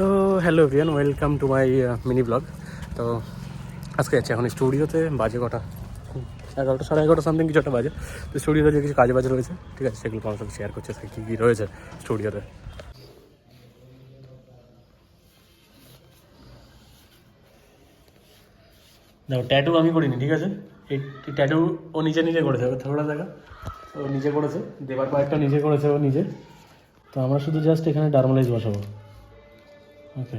তো hello everyone, welcome to my mini blog. তো আজকে যাচ্ছি এখন স্টুডিওতে। বাজে কটা 11টা, 11:30 সামথিং কিছু একটা বাজে। তো স্টুডিওতে যে কিছু কাজ বাজ রয়েছে, ঠিক আছে, সেগুলো আমার সাথে শেয়ার করছে, কী কী রয়েছে স্টুডিওতে। দেখো, ট্যাটু আমি করিনি, ঠিক আছে। এই ট্যাটু ও নিজে নিজে করেছে, থোড়া দেখা ও নিজে করেছে, দেবার কয়েকটা নিজে করেছে ও নিজে। তো আমরা শুধু জাস্ট এখানে ডার্মালাইজ বসাবো, ওকে,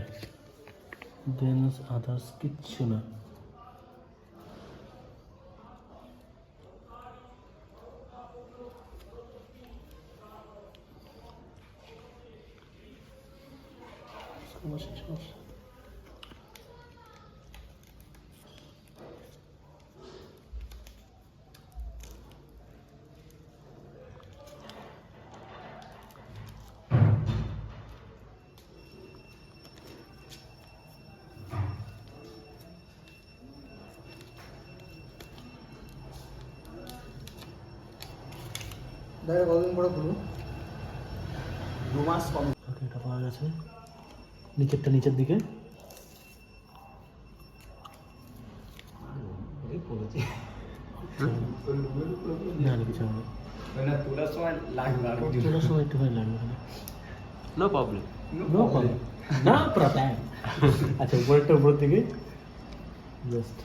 দেন আদার্স কিচ্ছু না। দেখা কতদিন পরে খুলবো? 2 মাস কম। ওকে, এটা পাওয়া গেছে। নিচেরটা নিচের দিকে না, কিছু হবে মানে তোলার সময় লাগবে আর তোলার সময় একটুখানি লাগবে। নো প্রবলেম নো প্রবলেম, না প্রবলেম। আচ্ছা, উপরেরটা উপরের দিকে জাস্ট।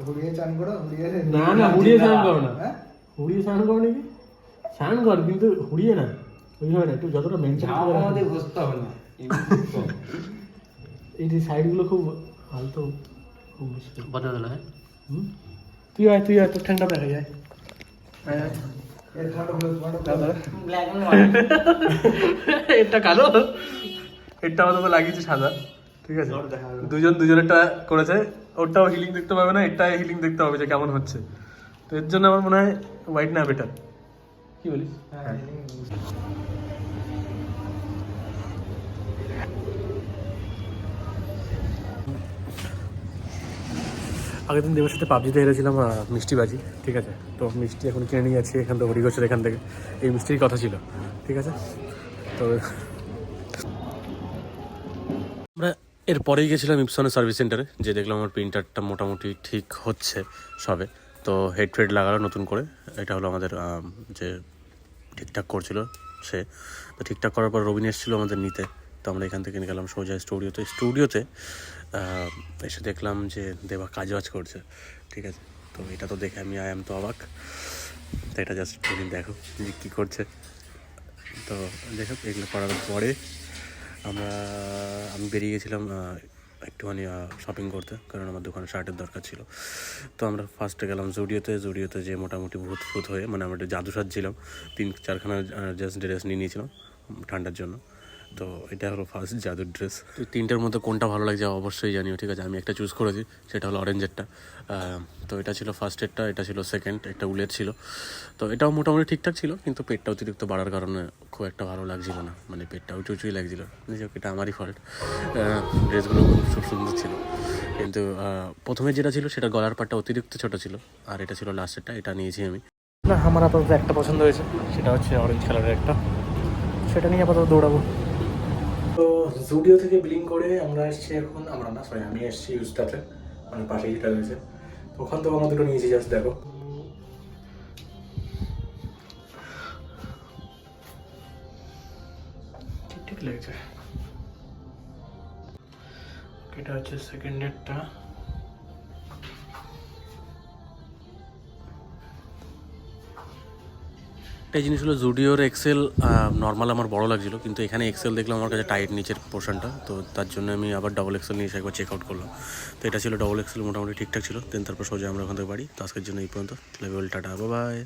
হুড়িয়ে চান করো, হুড়িয়ে না না, হুড়িয়ে স্নান করো না। হ্যাঁ? হুড়িয়ে স্নান করো নাকি? স্নান কর, কিন্তু হুড়িয়ে না, ওইভাবে না, একটু যতটা মেনটেন করে রাখো। আমাদের বুঝতে হবে না। এই যে সাইডগুলো খুব আলতো, খুব মুশকিল। বদলে দিল। হ্যাঁ, তুই আয়, তোর ঠ্যাংটা দেখা যায়। এর খাটো হলো তোমার ব্ল্যাক এন্ড হোয়াইট। এটা কালো, এটা আমাদের লাগিয়েছে সাদা, ঠিক আছে। দুজনেরটা করেছে, ওরটাও হিলিং দেখতে পাবে না, এটা হিলিং দেখতে হবে যে কেমন হচ্ছে। তো এর জন্য আমার মনে হয় হোয়াইট না বেটার, কি বলিস? হ্যাঁ। আগের দিন দেবের সাথে পাবজিতে হেরেছিলাম মিষ্টিবাজি, ঠিক আছে। তো মিষ্টি এখন কিনে নিয়ে যাচ্ছি এখান থেকে, হরিগোছের এখান থেকে। এই মিষ্টির কথা ছিল, ঠিক আছে। তো আমরা এরপরেই গেছিলাম ইপসনের সার্ভিস সেন্টারে, যে দেখলাম আমার প্রিন্টারটা মোটামুটি ঠিক হচ্ছে সবে। তো হেড ফেড লাগালো নতুন করে। এটা হলো আমাদের যে ঠিকঠাক করছিল সে। তো ঠিকঠাক করার পর রবিন এসেছিলো আমাদের নিতে। তো আমরা এখান থেকে নিয়ে গেলাম সোজা স্টুডিওতে এসে দেখলাম যে দেবা কাজবাজ করছে, ঠিক আছে। তো এটা তো দেখে আমি তো অবাক। তো এটা জাস্ট দেখো যে কী করছে। তো দেখো, এগুলো করার পরে আমি বেরিয়ে গেছিলাম একটুখানি শপিং করতে, কারণ আমার দোকানে শার্টের দরকার ছিল। তো আমরা ফার্স্টে গেলাম জুডিওতে যে মোটামুটি ভূত হয়ে, মানে আমরা একটু জাদু সাজছিলাম। 3-4খানা জাস্ট ড্রেস নিয়ে নিয়েছিলাম ঠান্ডার জন্য। তো এটা হলো ফার্স্ট জাদুর ড্রেস। তো 3টের মধ্যে কোনটা ভালো লাগছে অবশ্যই জানিও, ঠিক আছে। আমি একটা চুজ করেছি, সেটা হলো অরেঞ্জেরটা। তো এটা ছিল ফার্স্টেরটা, এটা ছিল সেকেন্ড, একটা উলের ছিল। তো এটাও মোটামুটি ঠিকঠাক ছিল, কিন্তু পেটটা অতিরিক্ত বাড়ার কারণে খুব একটা ভালো লাগছিল না, মানে পেটটা উঁচুই লাগছিল। এটা আমারই ফল্ট। ড্রেসগুলো খুব সুন্দর ছিল, কিন্তু প্রথমে যেটা ছিল সেটা গলার পাটটা অতিরিক্ত ছোটো ছিল, আর এটা ছিল লাস্টেরটা, এটা নিয়েছি আমি। না, আমার আপাতত একটা পছন্দ হয়েছে, সেটা হচ্ছে অরেঞ্জ কালারের একটা, সেটা নিয়ে আপাতত দৌড়াবো। তো জুডিও থেকে বিলিং করে আমরা এসেছি এখন, আমি এসেছি ইউজটাতে, মানে পাশে যেটা রয়েছে। ওখান থেকে আমরা দুটো নিয়েছি, জাস্ট দেখো। ঠিক লেগেছে। এটা হচ্ছে সেকেন্ড ডেটটা। একটা জিনিস হলো, জুডিওর এক্সেল নর্মাল আমার বড় লাগছিল, কিন্তু এখানে এক্সেল দেখলাম আমার কাছে টাইট নিচের পোর্শনটা। তো তার জন্য আমি আবার ডবল এক্সেল নিয়ে এসে একবার চেক আউট করলাম। তো এটা ছিল ডবল এক্সেল, মোটামুটি ঠিকঠাক ছিল। দেন তারপর সোজা আমরা ওখান থেকে বাড়ি। তো আজকের জন্য এই পর্যন্ত। Level tata, bye bye.